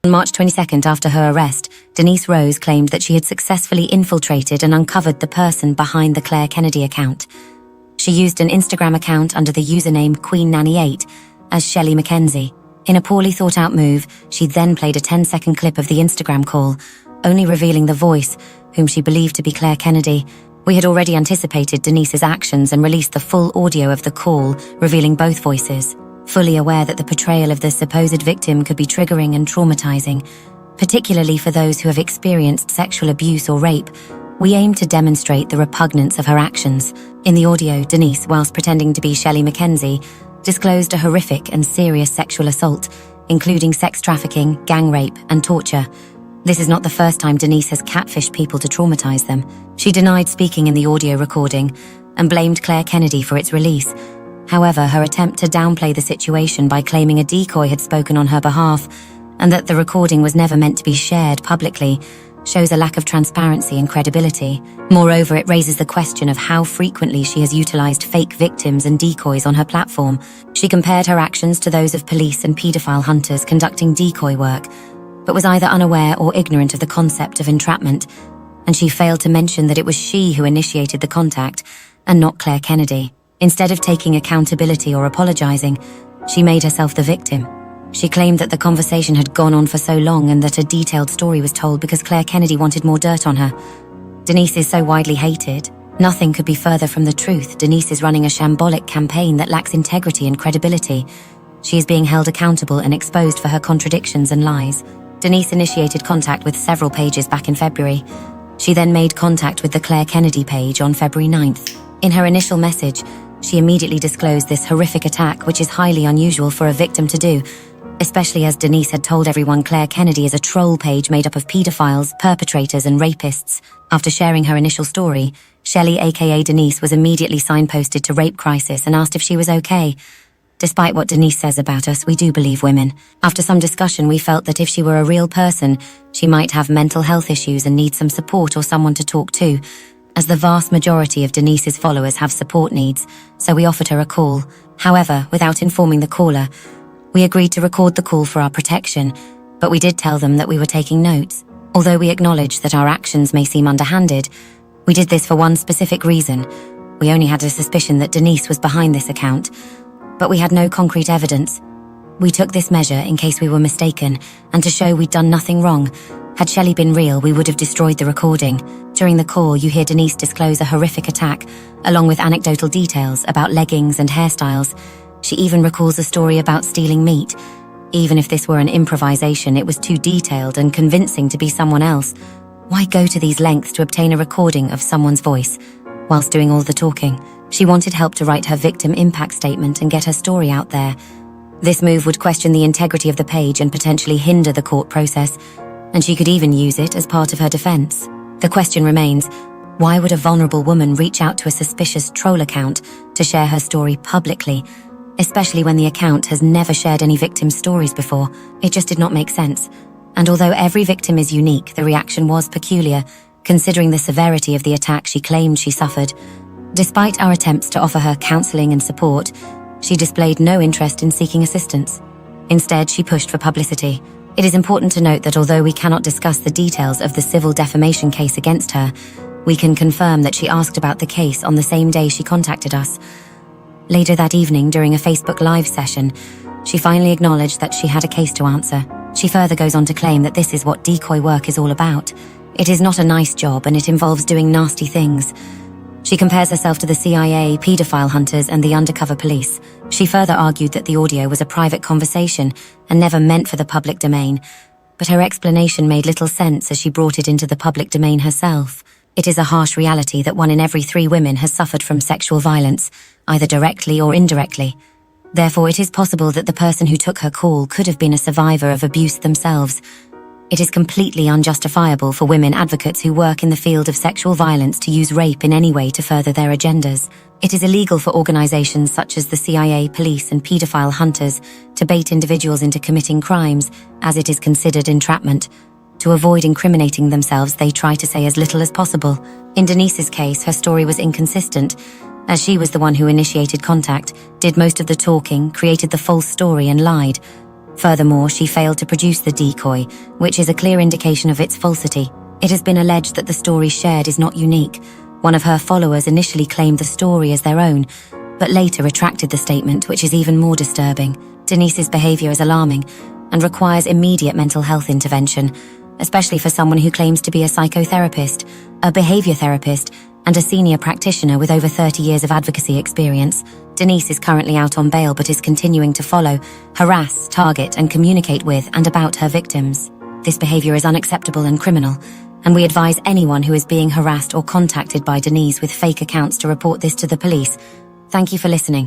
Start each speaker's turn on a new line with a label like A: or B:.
A: On March 22nd, after her arrest, Denise Rose claimed that she had successfully infiltrated and uncovered the person behind the Claire Kennedy account. She used an Instagram account under the username QueenNanny8 as Shelley Mackenzie. In a poorly thought-out move, she then played a 10-second clip of the Instagram call, only revealing the voice, whom she believed to be Claire Kennedy. We had already anticipated Denise's actions and released the full audio of the call, revealing both voices, fully aware that the portrayal of the supposed victim could be triggering and traumatizing, particularly for those who have experienced sexual abuse or rape. We aimed to demonstrate the repugnance of her actions. In the audio, Denise, whilst pretending to be Shelley Mackenzie, disclosed a horrific and serious sexual assault, including sex trafficking, gang rape, and torture. This is not the first time Denise has catfished people to traumatize them. She denied speaking in the audio recording and blamed Claire Kennedy for its release. However, her attempt to downplay the situation by claiming a decoy had spoken on her behalf and that the recording was never meant to be shared publicly shows a lack of transparency and credibility. Moreover, it raises the question of how frequently she has utilized fake victims and decoys on her platform. She compared her actions to those of police and paedophile hunters conducting decoy work, but was either unaware or ignorant of the concept of entrapment, and she failed to mention that it was she who initiated the contact and not Claire Kennedy. Instead of taking accountability or apologizing, she made herself the victim. She claimed that the conversation had gone on for so long and that a detailed story was told because Claire Kennedy wanted more dirt on her. Denise is so widely hated. Nothing could be further from the truth. Denise is running a shambolic campaign that lacks integrity and credibility. She is being held accountable and exposed for her contradictions and lies. Denise initiated contact with several pages back in February. She then made contact with the Claire Kennedy page on February 9th. In her initial message, she immediately disclosed this horrific attack, which is highly unusual for a victim to do, especially as Denise had told everyone Claire Kennedy is a troll page made up of pedophiles, perpetrators, and rapists. After sharing her initial story, Shelley, aka Denise, was immediately signposted to Rape Crisis and asked if she was okay. Despite what Denise says about us, we do believe women. After some discussion, we felt that if she were a real person, she might have mental health issues and need some support or someone to talk to, as the vast majority of Denise's followers have support needs, so we offered her a call. However, without informing the caller, we agreed to record the call for our protection, but we did tell them that we were taking notes. Although we acknowledged that our actions may seem underhanded, we did this for one specific reason. We only had a suspicion that Denise was behind this account, but we had no concrete evidence. We took this measure in case we were mistaken, and to show we'd done nothing wrong. Had Shelley been real, we would have destroyed the recording. During the call, you hear Denise disclose a horrific attack, along with anecdotal details about leggings and hairstyles. She even recalls a story about stealing meat. Even if this were an improvisation, it was too detailed and convincing to be someone else. Why go to these lengths to obtain a recording of someone's voice, whilst doing all the talking? She wanted help to write her victim impact statement and get her story out there. This move would question the integrity of the page and potentially hinder the court process, and she could even use it as part of her defense. The question remains, why would a vulnerable woman reach out to a suspicious troll account to share her story publicly, especially when the account has never shared any victim stories before? It just did not make sense. And although every victim is unique, the reaction was peculiar, considering the severity of the attack she claimed she suffered. Despite our attempts to offer her counseling and support, she displayed no interest in seeking assistance. Instead, she pushed for publicity. It is important to note that although we cannot discuss the details of the civil defamation case against her, we can confirm that she asked about the case on the same day she contacted us. Later that evening, during a Facebook Live session, she finally acknowledged that she had a case to answer. She further goes on to claim that this is what decoy work is all about. It is not a nice job and it involves doing nasty things. She compares herself to the CIA, paedophile hunters, and the undercover police. She further argued that the audio was a private conversation and never meant for the public domain, but her explanation made little sense as she brought it into the public domain herself. It is a harsh reality that 1 in every 3 women has suffered from sexual violence, either directly or indirectly. Therefore, it is possible that the person who took her call could have been a survivor of abuse themselves. It is completely unjustifiable for women advocates who work in the field of sexual violence to use rape in any way to further their agendas. It is illegal for organizations such as the CIA, police, and paedophile hunters to bait individuals into committing crimes, as it is considered entrapment. To avoid incriminating themselves, they try to say as little as possible. In Denise's case, her story was inconsistent, as she was the one who initiated contact, did most of the talking, created the false story, and lied. Furthermore, she failed to produce the decoy, which is a clear indication of its falsity. It has been alleged that the story shared is not unique. One of her followers initially claimed the story as their own, but later retracted the statement, which is even more disturbing. Denise's behavior is alarming and requires immediate mental health intervention, especially for someone who claims to be a psychotherapist, a behavior therapist, and a senior practitioner with over 30 years of advocacy experience. Denise is currently out on bail but is continuing to follow, harass, target, and communicate with and about her victims. This behavior is unacceptable and criminal, and we advise anyone who is being harassed or contacted by Denise with fake accounts to report this to the police. Thank you for listening.